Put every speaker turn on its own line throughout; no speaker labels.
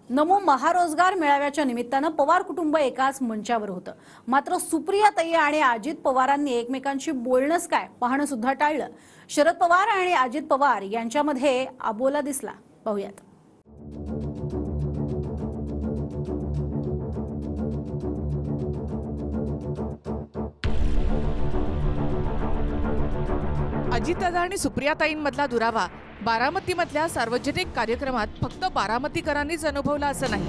नमो महारोजगार मेळाव्याच्या निमित्तानं पवार कुटुंब एकाच मंचावर होतं। मात्र सुप्रियाताई आणि अजित पवारांनी एकमेकांशी बोलणंच काय पाहणं सुद्धा टाळलं। शरद पवार आणि अजित पवार यांच्यामध्ये आबोला दिसला। पाहूयात।
अजितदादा आणि सुप्रियाताईंमधला दुरावा बारामतीमधल्या सार्वजनिक कार्यक्रमात फक्त बारामतीकरांनीच अनुभवला असं नाही।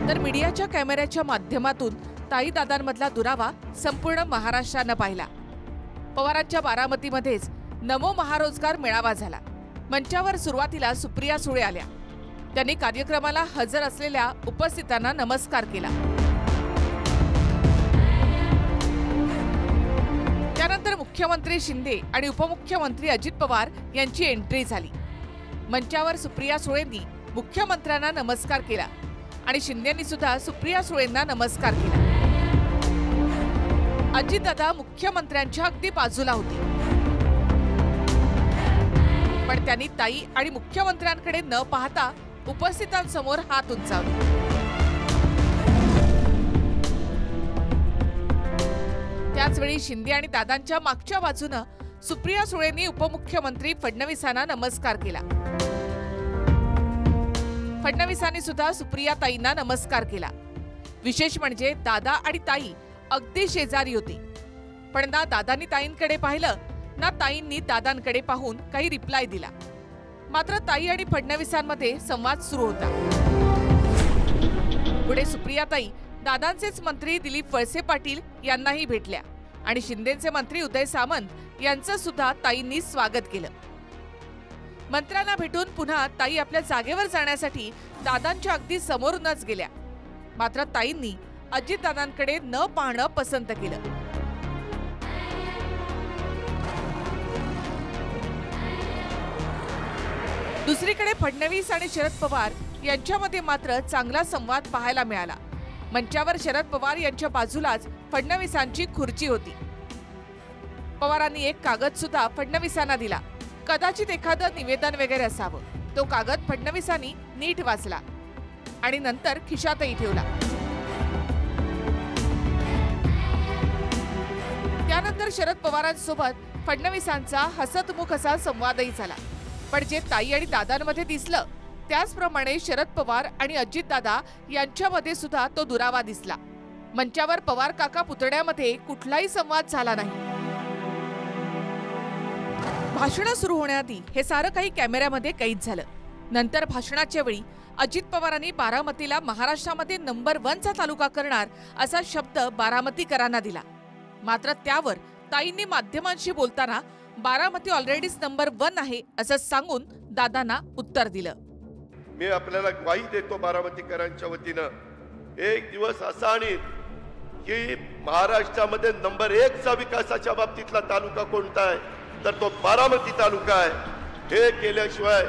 तर मीडियाच्या कॅमेऱ्याच्या माध्यमातून ताई दादांमधला दुरावा संपूर्ण महाराष्ट्रानं पाहिला। पवारांच्या बारामतीमध्येच नमो महारोजगार मेळावा झाला। मंचावर सुरुवातीला सुप्रिया सुळे आल्या। त्यांनी कार्यक्रमाला हजर असलेल्या उपस्थितांना नमस्कार केला। त्यानंतर मुख्यमंत्री शिंदे आणि उपमुख्यमंत्री अजित पवार यांची एंट्री झाली। मंचावर सुप्रिया सुळेंनी मुख्यमंत्र्यांना नमस्कार केला आणि शिंदेंनी सुद्धा सुप्रिया सुळेंना नमस्कार केला। अजितदादा मुख्यमंत्र्यांच्या अगदी बाजूला होते, पण त्यांनी ताई आणि मुख्यमंत्र्यांकडे न पाहता उपस्थितांसमोर हात उंचावले। त्याचवेळी शिंदे आणि दादांच्या मागच्या बाजूने सुप्रिया सुळेंनी उपमुख्यमंत्री फडणवीसांना नमस्कार केला। फडणवीसांनी सुद्धा सुप्रियाताईंना नमस्कार केला। विशेष म्हणजे दादा आणि ताई अगदी शेजारी होती, पण ना दादांनी ताईंकडे पाहिलं ना ताईंनी दादांकडे पाहून काही रिप्लाय दिला। मात्र ताई आणि फडणवीसांमध्ये संवाद सुरू होता। पुढे सुप्रियाताई दादांचेच मंत्री दिलीप वळसे पाटील यांनाही भेटल्या आणि शिंदेचे मंत्री उदय सामंत यांचं सुद्धा ताईंनी स्वागत केलं। मंत्र्यांना भेटून पुन्हा ताई आपल्या जागेवर जाण्यासाठी दादांच्या अगदी समोरूनच गेल्या। मात्र ताईंनी अजितदादांकडे न पाहणं पसंत केलं। दुसरीकडे फडणवीस आणि शरद पवार यांच्यामध्ये मात्र चांगला संवाद पाहायला मिळाला। मंचावर शरद पवार यांच्या बाजूलाच फडणवीसांची खुर्ची होती। पवारांनी एक कागद सुद्धा फडणवीसांना दिला। कदाचित एखादं निवेदन वगैरे असावं। तो कागद फडणवीसांनी नीट वाचला आणि नंतर खिशातही ठेवला। त्यानंतर शरद पवारांसोबत फडणवीसांचा हसतमुख असा संवादही झाला। पण जे ताई आणि दादांमध्ये दिसलं त्याचप्रमाणे शरद पवार आणि अजितदादा यांच्यामध्ये सुद्धा तो दुरावा दिसला। मंचावर पवार काका पुतण्यामध्ये कुठलाही संवाद झाला नाही। भाषण सुरू होण्याआधी हे सारं काही कॅमेऱ्यामध्ये कैद झालं। नंतर भाषणाच्या वेळी अजित पवारांनी बारामतीला महाराष्ट्रामध्ये नंबर 1 चा तालुका करणार असा शब्द बारामतीकरांना दिला। मात्र त्यावर ताईंनी माध्यमांशी बोलताना बारामती ऑलरेडीच नंबर 1 आहे असं सांगून दादांना उत्तर दिलं।
मी आपल्याला ग्वाही देतो बारामतीकरांच्या वतीनं, एक दिवस असा आणीन की महाराष्ट्रामध्ये नंबर 1 चा विकासाच्या बाबतीतला तालुका कोणता आहे तर तो बारामती तालुका आहे। हे केल्याशिवाय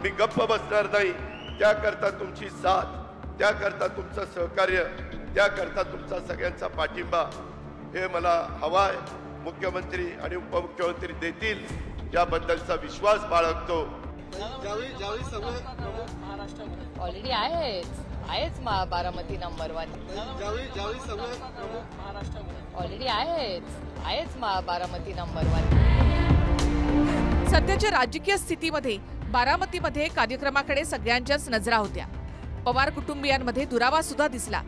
मी गप्प बसणार नाही। त्याकरता तुमची साथ, त्याकरता तुमचं सहकार्य, त्याकरता तुमचा सगळ्यांचा पाठिंबा हे मला हवा आहे। मुख्यमंत्री आणि उपमुख्यमंत्री देतील याबद्दलचा विश्वास बाळगतो।
ऑलरेडी आहेच बारामती नंबर 1। ऑलरेडी आहेच बारामती नंबर
1। सध्याच्या राजकीय स्थितीमध्ये बारामतीमध्ये कार्यक्रमाकडे सगळ्यांच्याच नजरा होत्या। पवार कुटुंबियांमध्ये दुरावा सुद्धा दिसला।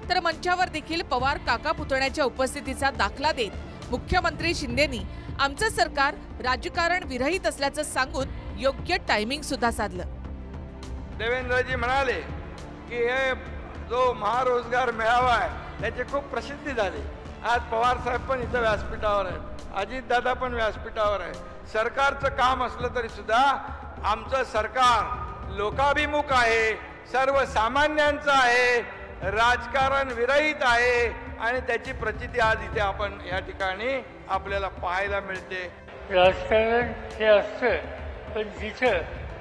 तर मंचावर देखील पवार काका पुतण्याच्या उपस्थितीचा दाखला देत मुख्यमंत्री शिंदेंनी आमचं सरकार राजकारण विरहित असल्याचं सांगून योग्य टायमिंग सुद्धा साधलं।
देवेंद्रजी म्हणाले की हे जो महारोजगार मेळावा आहे त्याची खूप प्रसिद्धी झाली। आज पवार साहेब पण इथं व्यासपीठावर आहेत, अजितदादा पण व्यासपीठावर आहे। सरकारचं काम असलं तरी सुद्धा आमचं सरकार लोकाभिमुख आहे, सर्वसामान्यांचं आहे, राजकारण विरहित आहे आणि त्याची प्रचिती आज इथे आपण या ठिकाणी आपल्याला पाहायला मिळते।
राजकारण हे असतं, पण जिथं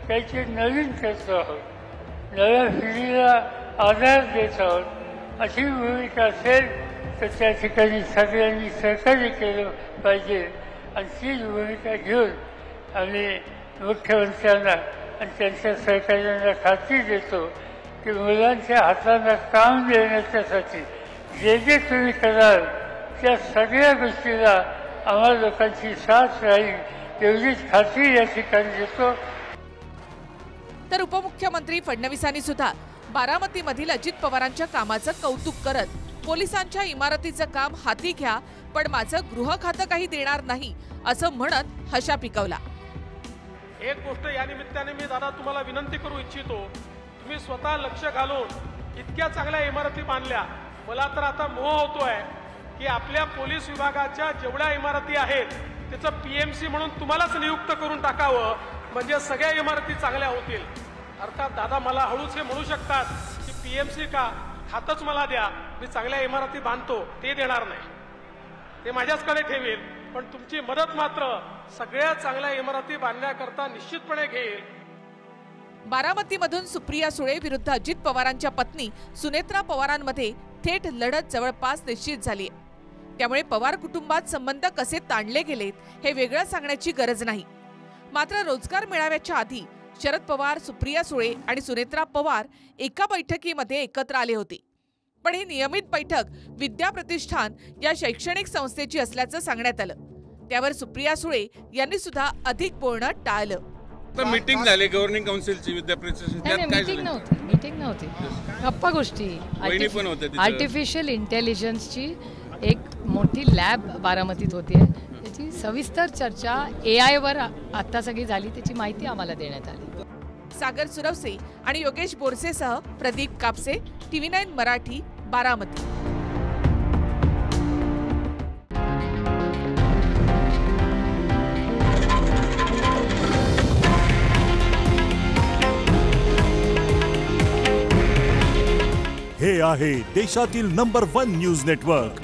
त्याची नवीन करतो आहोत, नव्या पिढीला आधार देत आहोत अशी भूमिका असेल तर त्या ठिकाणी सगळ्यांनी सहकार्य केलं पाहिजे आणि तीच भूमिका घेऊन आम्ही मुख्यमंत्र्यांना आणि त्यांच्या सहकार्यांना खात्री देतो की मुलांच्या हातांना काम देण्याच्यासाठी जे जे तुम्ही कराल त्या सगळ्या गोष्टीला आम्हा लोकांची साथ राहील एवढीच खात्री या ठिकाणी देतो.
तर उपमुख्यमंत्री फडणवीसांनी सुद्धा बारामतीमधील अजित पवारांच्या कामाचं कौतुक करत पोलिसांच्या इमारतीचं काम हाती घ्या, पण माझं गृह खातं काही देणार नाही असं म्हणत हशा पिकवला.
एक गोष्ट या निमित्ताने मी दादा तुम्हाला विनंती करू इच्छितो, तुम्ही स्वतः लक्ष घालून इतक्या चांगल्या इमारती बांधल्या. मला तर आता मोह होतोय की आपल्या पोलीस विभागाच्या जेवढ्या इमारती आहेत त्याचं PMC म्हणून तुम्हालाच नियुक्त करून टाकावं, म्हणजे सगळ्या इमारती चांगल्या होतील. अर्थात दादा मला हळूच हे म्हणू शकतात की PMC का, खातच मला द्या, मी चांगल्या इमारती बांधतो. ते देणार नाही, ते माझ्याचकडे ठेवेल, पण तुमची मदत मात्र सगळ्या चांगल्या इमारती बांधण्याकरता निश्चितपणे घेईल.
बारामतीमधून सुप्रिया सुळे विरुद्ध अजित पवारांच्या पत्नी सुनेत्रा पवारांमध्ये थेट लढत जवळपास निश्चित झाली. त्यामुळे पवार कुटुंबात संबंध कसे ताणले गेलेत हे वेगळं सांगण्याची गरज नाही. मात्र रोजगार मेळाव्याच्या आधी शरद पवार, सुप्रिया सुळे आणि सुनेत्रा पवार एका बैठकीमध्ये एकत्र आले होते. पण ही नियमित बैठक विद्या प्रतिष्ठान या शैक्षणिक संस्थेची असल्याचं सांगण्यात आलं. त्यावर सुप्रिया सुळे यांनी सुद्धा अधिक बोलणं टाळलं.
मीटिंग झाली गव्हर्निंग काउन्सिलची विद्या प्रतिष्ठान, त्यात काय झालं?
मीटिंग नव्हती, गप्पा गोष्टी. आर्टिफिशियल इंटेलिजन्सची एक मोठी लॅब बारामतीत होती, त्याची सविस्तर चर्चा AI वर आता सगळी झाली, त्याची माहिती आम्हाला देण्यात आली.
सागर सुरवसे आणि योगेश बोरसेसह प्रदीप कापसे, TV9 मराठी, बारामती.
हे आहे देशातील नंबर 1 न्यूज नेटवर्क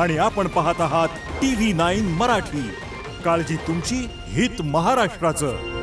आणि आपण पाहत आहात TV9 मराठी. काळजी तुमची, हित महाराष्ट्राचं.